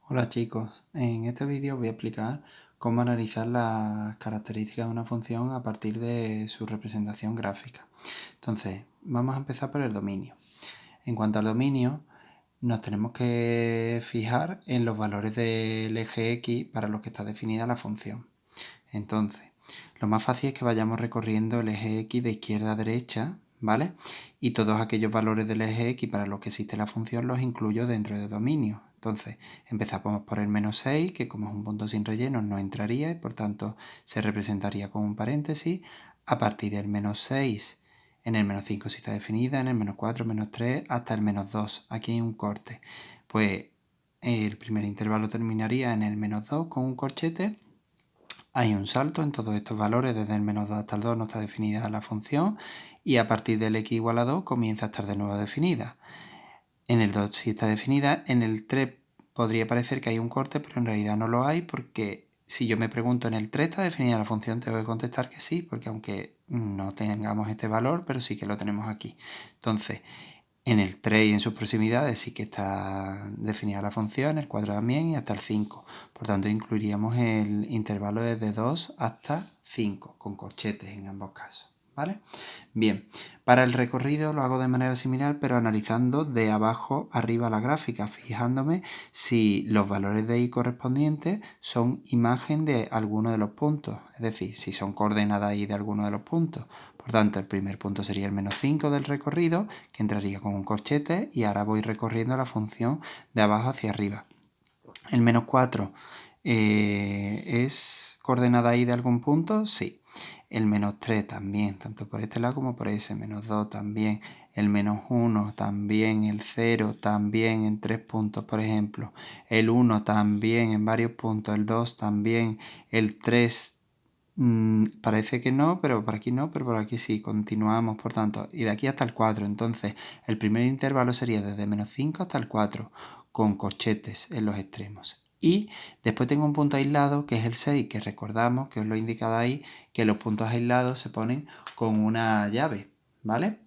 Hola chicos, en este vídeo os voy a explicar cómo analizar las características de una función a partir de su representación gráfica. Entonces, vamos a empezar por el dominio. En cuanto al dominio, nos tenemos que fijar en los valores del eje X para los que está definida la función. Entonces, lo más fácil es que vayamos recorriendo el eje X de izquierda a derecha, ¿vale? Y todos aquellos valores del eje X para los que existe la función los incluyo dentro del dominio. Entonces, empezamos por el menos 6, que como es un punto sin relleno no entraría y por tanto se representaría con un paréntesis. A partir del menos 6, en el menos 5 sí está definida, en el menos 4, menos 3, hasta el menos 2. Aquí hay un corte. Pues el primer intervalo terminaría en el menos 2 con un corchete. Hay un salto en todos estos valores, desde el menos 2 hasta el 2 no está definida la función y a partir del x igual a 2 comienza a estar de nuevo definida. En el 2 sí está definida, en el 3 podría parecer que hay un corte, pero en realidad no lo hay porque si yo me pregunto en el 3 está definida la función, tengo que contestar que sí, porque aunque no tengamos este valor, pero sí que lo tenemos aquí. Entonces, en el 3 y en sus proximidades sí que está definida la función, el 4 también y hasta el 5. Por tanto, incluiríamos el intervalo desde 2 hasta 5, con corchetes en ambos casos. ¿Vale? Bien, para el recorrido lo hago de manera similar, pero analizando de abajo arriba la gráfica, fijándome si los valores de y correspondientes son imagen de alguno de los puntos, es decir, si son coordenadas y de alguno de los puntos. Por tanto, el primer punto sería el menos 5 del recorrido, que entraría con un corchete, y ahora voy recorriendo la función de abajo hacia arriba. El menos 4 es coordenada y de algún punto, sí. El menos 3 también, tanto por este lado como por ese. Menos 2 también. El menos 1 también. El 0 también en 3 puntos, por ejemplo. El 1 también en varios puntos. El 2 también. El 3 parece que no, pero por aquí no, pero por aquí sí. Continuamos, por tanto. Y de aquí hasta el 4. Entonces, el primer intervalo sería desde menos 5 hasta el 4, con corchetes en los extremos. Y después tengo un punto aislado que es el 6, que recordamos, que os lo he indicado ahí, que los puntos aislados se ponen con una llave, ¿vale?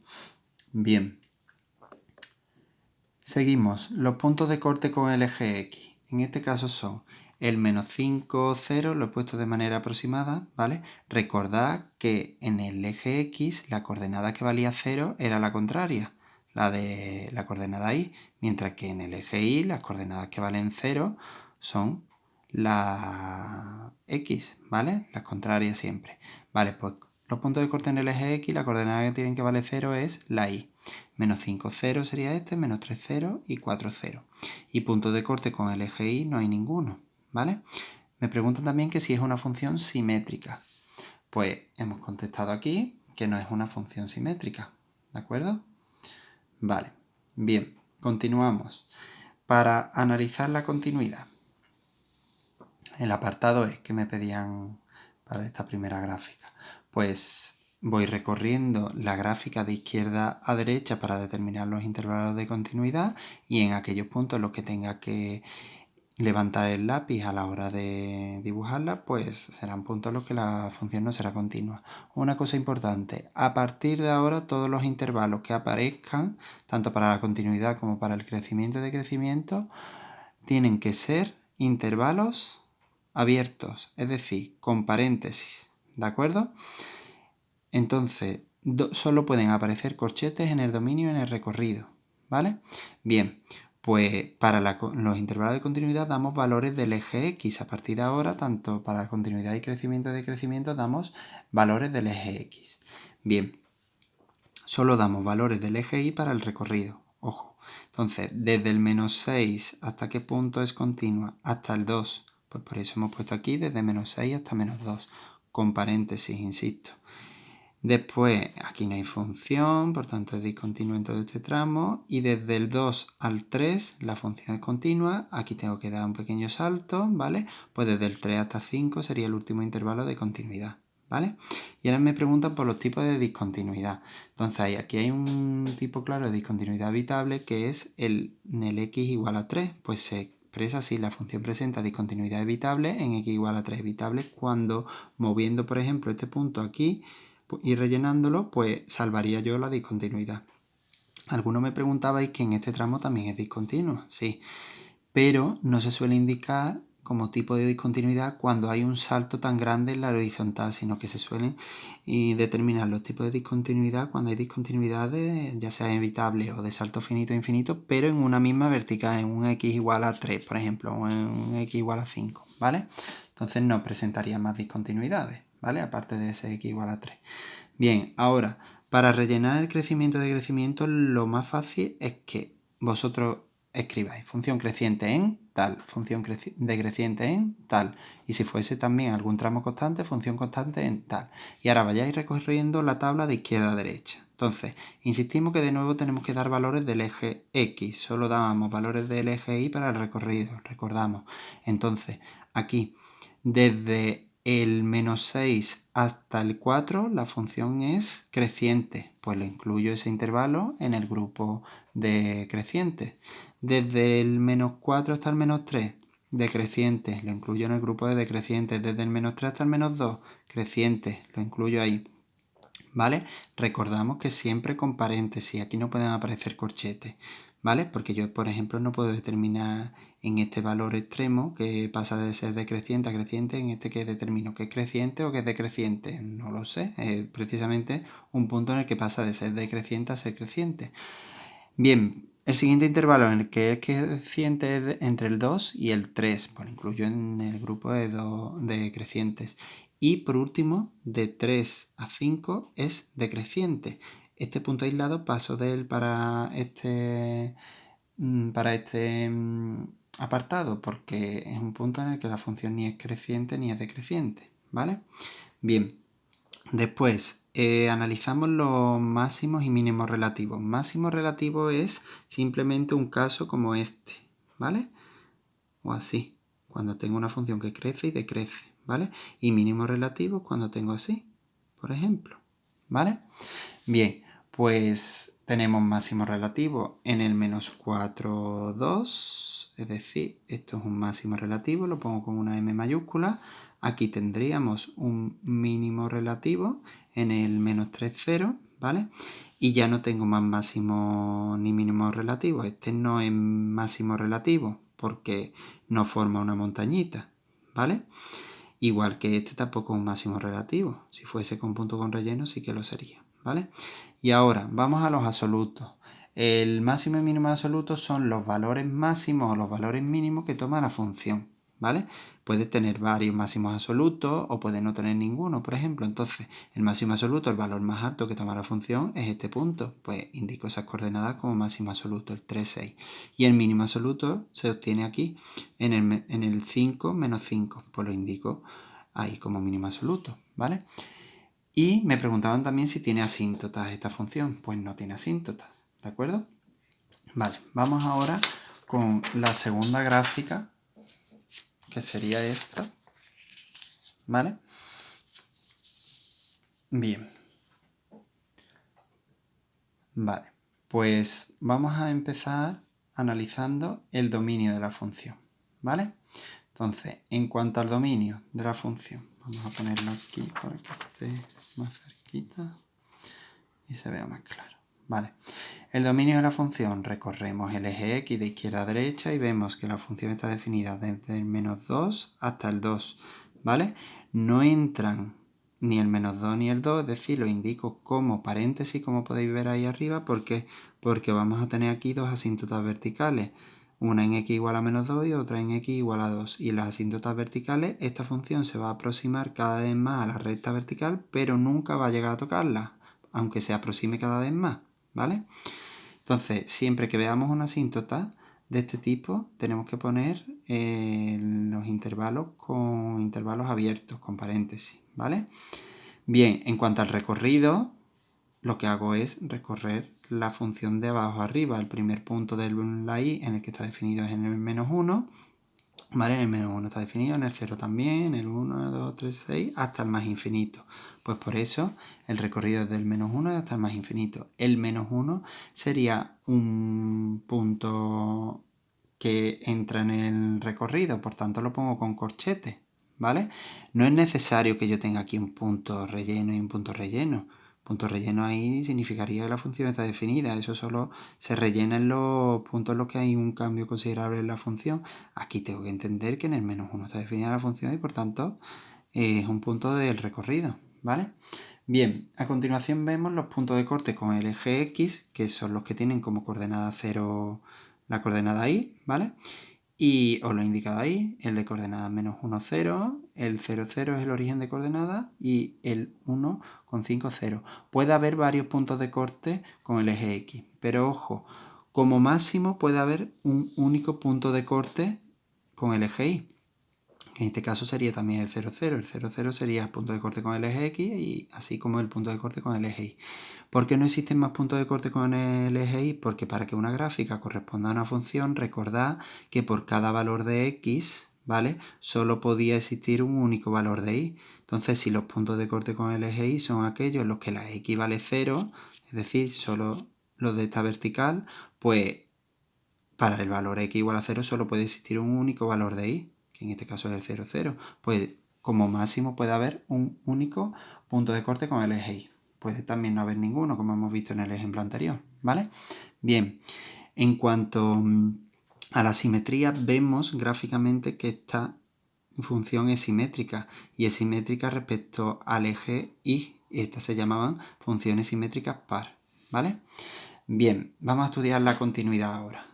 Bien. Seguimos. Los puntos de corte con el eje X. En este caso son el menos 5, 0, lo he puesto de manera aproximada, ¿vale? Recordad que en el eje X la coordenada que valía 0 era la contraria, la de la coordenada Y, mientras que en el eje Y las coordenadas que valen 0 son la X, ¿vale? Las contrarias siempre. Vale, pues los puntos de corte en el eje X, la coordenada que tienen que valer 0 es la Y. Menos 5, 0 sería este, menos 3, 0 y 4, 0. Y puntos de corte con el eje Y no hay ninguno, ¿vale? Me preguntan también que si es una función simétrica. Pues hemos contestado aquí que no es una función simétrica, ¿de acuerdo? Vale, bien, continuamos. Para analizar la continuidad, el apartado es que me pedían para esta primera gráfica. Pues voy recorriendo la gráfica de izquierda a derecha para determinar los intervalos de continuidad y en aquellos puntos en los que tenga que levantar el lápiz a la hora de dibujarla, pues serán puntos en los que la función no será continua. Una cosa importante, a partir de ahora todos los intervalos que aparezcan, tanto para la continuidad como para el crecimiento y decrecimiento, tienen que ser intervalos abiertos, es decir, con paréntesis, ¿de acuerdo? Entonces, solo pueden aparecer corchetes en el dominio y en el recorrido, ¿vale? Bien, pues para los intervalos de continuidad damos valores del eje X. A partir de ahora, tanto para la continuidad y crecimiento de crecimiento, damos valores del eje X. Bien, solo damos valores del eje Y para el recorrido, ojo. Entonces, desde el menos 6 hasta qué punto es continua, hasta el 2. Pues por eso hemos puesto aquí desde menos 6 hasta menos 2, con paréntesis, insisto. Después, aquí no hay función, por tanto es discontinuo en todo este tramo. Y desde el 2 al 3 la función es continua. Aquí tengo que dar un pequeño salto, ¿vale? Pues desde el 3 hasta 5 sería el último intervalo de continuidad, ¿vale? Y ahora me preguntan por los tipos de discontinuidad. Entonces aquí hay un tipo claro de discontinuidad evitable que es en el x igual a 3. Pues se expresa así: la función presenta discontinuidad evitable en x igual a 3. Evitable cuando moviendo, por ejemplo, este punto aquí y rellenándolo, pues salvaría yo la discontinuidad. Algunos me preguntabais que en este tramo también es discontinuo. Sí, pero no se suele indicar como tipo de discontinuidad cuando hay un salto tan grande en la horizontal, sino que se suelen determinar los tipos de discontinuidad cuando hay discontinuidades, ya sea evitables o de salto finito a infinito, pero en una misma vertical, en un x igual a 3, por ejemplo, o en un x igual a 5, ¿vale? Entonces no presentaría más discontinuidades, ¿vale? Aparte de ese x igual a 3. Bien, ahora, para rellenar el crecimiento de crecimiento, lo más fácil es que vosotros escribáis función creciente en tal, función decreciente en tal. Y si fuese también algún tramo constante, función constante en tal. Y ahora vayáis recorriendo la tabla de izquierda a derecha. Entonces, insistimos que de nuevo tenemos que dar valores del eje X. Solo dábamos valores del eje Y para el recorrido, recordamos. Entonces, aquí, desde el menos 6 hasta el 4, la función es creciente. Pues lo incluyo ese intervalo en el grupo de crecientes. Desde el menos 4 hasta el menos 3, decrecientes, lo incluyo en el grupo de decrecientes. Desde el menos 3 hasta el menos 2, crecientes, lo incluyo ahí. ¿Vale? Recordamos que siempre con paréntesis, aquí no pueden aparecer corchetes, ¿vale? Porque yo, por ejemplo, no puedo determinar en este valor extremo que pasa de ser decreciente a creciente, en este que determino que es creciente o que es decreciente. No lo sé, es precisamente un punto en el que pasa de ser decreciente a ser creciente. Bien, el siguiente intervalo en el que es creciente es entre el 2 y el 3, pues lo incluyo en el grupo de crecientes. Y por último, de 3 a 5 es decreciente. Este punto aislado paso de él para este apartado, porque es un punto en el que la función ni es creciente ni es decreciente, ¿vale? Bien, después analizamos los máximos y mínimos relativos. Máximo relativo es simplemente un caso como este, ¿vale? O así, cuando tengo una función que crece y decrece, ¿vale? Y mínimo relativo cuando tengo así, por ejemplo, ¿vale? Bien, pues tenemos máximo relativo en el menos 4, 2, es decir, esto es un máximo relativo, lo pongo con una M mayúscula. Aquí tendríamos un mínimo relativo en el menos 3, 0, ¿vale? Y ya no tengo más máximo ni mínimo relativo. Este no es máximo relativo porque no forma una montañita, ¿vale? Igual que este tampoco es un máximo relativo. Si fuese con punto con relleno sí que lo sería, ¿vale? Y ahora vamos a los absolutos. El máximo y mínimo absoluto son los valores máximos o los valores mínimos que toma la función, ¿vale? Puede tener varios máximos absolutos o puede no tener ninguno, por ejemplo. Entonces, el máximo absoluto, el valor más alto que toma la función es este punto. Pues indico esas coordenadas como máximo absoluto, el 3, 6. Y el mínimo absoluto se obtiene aquí, en el 5 menos 5. Pues lo indico ahí como mínimo absoluto, ¿vale? Y me preguntaban también si tiene asíntotas esta función. Pues no tiene asíntotas, ¿de acuerdo? Vale, vamos ahora con la segunda gráfica, que sería esta, ¿vale? Bien, vale, pues vamos a empezar analizando el dominio de la función, ¿vale? Entonces, en cuanto al dominio de la función, vamos a ponerlo aquí para que esté más cerquita y se vea más claro. Vale, el dominio de la función, recorremos el eje X de izquierda a derecha y vemos que la función está definida desde el menos 2 hasta el 2, ¿vale? No entran ni el menos 2 ni el 2, es decir, lo indico como paréntesis, como podéis ver ahí arriba, porque vamos a tener aquí dos asíntotas verticales, una en x igual a menos 2 y otra en x igual a 2. Y las asíntotas verticales, esta función se va a aproximar cada vez más a la recta vertical, pero nunca va a llegar a tocarla, aunque se aproxime cada vez más, ¿vale? Entonces, siempre que veamos una asíntota de este tipo, tenemos que poner los intervalos con intervalos abiertos, con paréntesis, ¿vale? Bien, en cuanto al recorrido, lo que hago es recorrer la función de abajo arriba. El primer punto de la y en el que está definido es en el menos 1, ¿vale? En el menos 1 está definido, en el 0 también, en el 1, 2, 3, 6, hasta el más infinito. Pues por eso el recorrido es del menos 1 hasta el más infinito. El menos 1 sería un punto que entra en el recorrido, por tanto lo pongo con corchete, ¿vale? No es necesario que yo tenga aquí un punto relleno y un punto relleno, Punto relleno ahí significaría que la función está definida. Eso solo se rellena en los puntos en los que hay un cambio considerable en la función. Aquí tengo que entender que en el -1 está definida la función y por tanto es un punto del recorrido, ¿vale? Bien, a continuación vemos los puntos de corte con el eje X, que son los que tienen como coordenada 0 la coordenada Y, ¿vale? Y os lo he indicado ahí, el de coordenadas -1, 0, el 0, 0 es el origen de coordenadas y el 1 con 5, 0. Puede haber varios puntos de corte con el eje X, pero ojo, como máximo puede haber un único punto de corte con el eje Y, que en este caso sería también el 0, 0. El 0, 0 sería el punto de corte con el eje X y así como el punto de corte con el eje Y. ¿Por qué no existen más puntos de corte con el eje Y? Porque para que una gráfica corresponda a una función, recordad que por cada valor de X, ¿vale? Solo podía existir un único valor de Y. Entonces, si los puntos de corte con el eje Y son aquellos en los que la X vale 0, es decir, solo los de esta vertical, pues para el valor X igual a 0 solo puede existir un único valor de Y, que en este caso es el 0, 0. Pues como máximo puede haber un único punto de corte con el eje Y. Puede también no haber ninguno, como hemos visto en el ejemplo anterior, ¿vale? Bien, en cuanto a la simetría, vemos gráficamente que esta función es simétrica y es simétrica respecto al eje Y. Estas se llamaban funciones simétricas par, ¿vale? Bien, vamos a estudiar la continuidad ahora.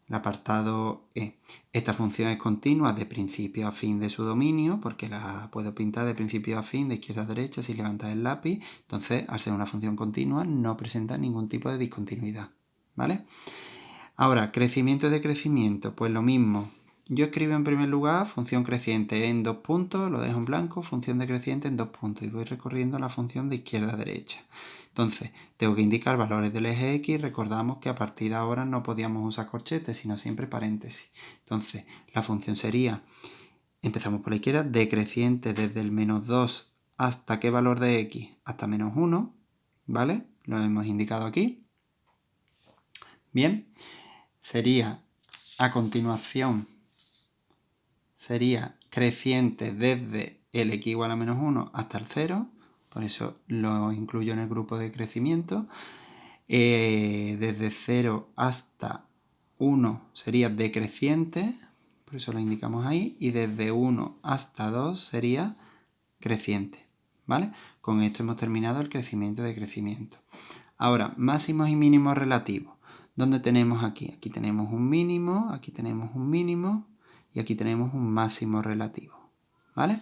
El apartado E. Esta función es continua de principio a fin de su dominio, porque la puedo pintar de principio a fin, de izquierda a derecha, si levantas el lápiz. Entonces, al ser una función continua, no presenta ningún tipo de discontinuidad, ¿vale? Ahora, crecimiento y decrecimiento, pues lo mismo. Yo escribo en primer lugar función creciente en 2 puntos, lo dejo en blanco, función decreciente en 2 puntos y voy recorriendo la función de izquierda a derecha. Entonces, tengo que indicar valores del eje X. Recordamos que a partir de ahora no podíamos usar corchetes, sino siempre paréntesis. Entonces, la función sería, empezamos por la izquierda, decreciente desde el -2 hasta qué valor de X, hasta -1, ¿vale? Lo hemos indicado aquí. Bien, sería, a continuación, sería creciente desde el X igual a -1 hasta el 0, por eso lo incluyo en el grupo de crecimiento. Desde 0 hasta 1 sería decreciente, por eso lo indicamos ahí, y desde 1 hasta 2 sería creciente, ¿vale? Con esto hemos terminado el crecimiento de crecimiento. Ahora, máximos y mínimos relativos. ¿Dónde tenemos aquí? Aquí tenemos un mínimo, aquí tenemos un mínimo y aquí tenemos un máximo relativo, ¿vale?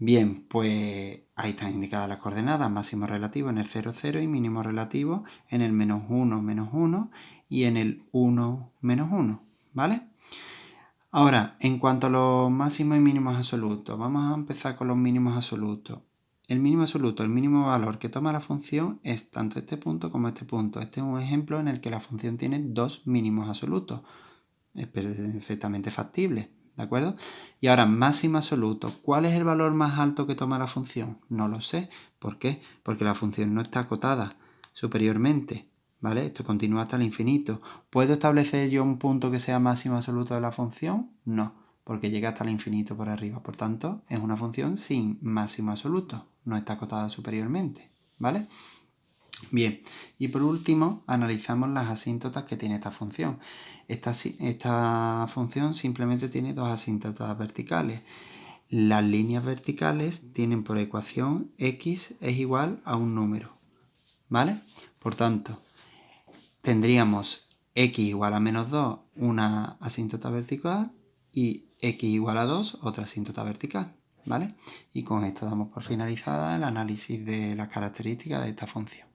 Bien, pues ahí están indicadas las coordenadas, máximo relativo en el 0, 0 y mínimo relativo en el -1, -1 y en el 1, -1, ¿vale? Ahora, en cuanto a los máximos y mínimos absolutos, vamos a empezar con los mínimos absolutos. El mínimo absoluto, el mínimo valor que toma la función es tanto este punto como este punto. Este es un ejemplo en el que la función tiene dos mínimos absolutos. Es perfectamente factible, ¿de acuerdo? Y ahora, máximo absoluto. ¿Cuál es el valor más alto que toma la función? No lo sé. ¿Por qué? Porque la función no está acotada superiormente, ¿vale? Esto continúa hasta el infinito. ¿Puedo establecer yo un punto que sea máximo absoluto de la función? No, porque llega hasta el infinito por arriba. Por tanto, es una función sin máximo absoluto. No está acotada superiormente, ¿vale? Bien, y por último analizamos las asíntotas que tiene esta función. Esta función simplemente tiene dos asíntotas verticales. Las líneas verticales tienen por ecuación x es igual a un número, ¿vale? Por tanto, tendríamos x igual a -2, una asíntota vertical, y x igual a 2, otra asíntota vertical, ¿vale? Y con esto damos por finalizada el análisis de las características de esta función.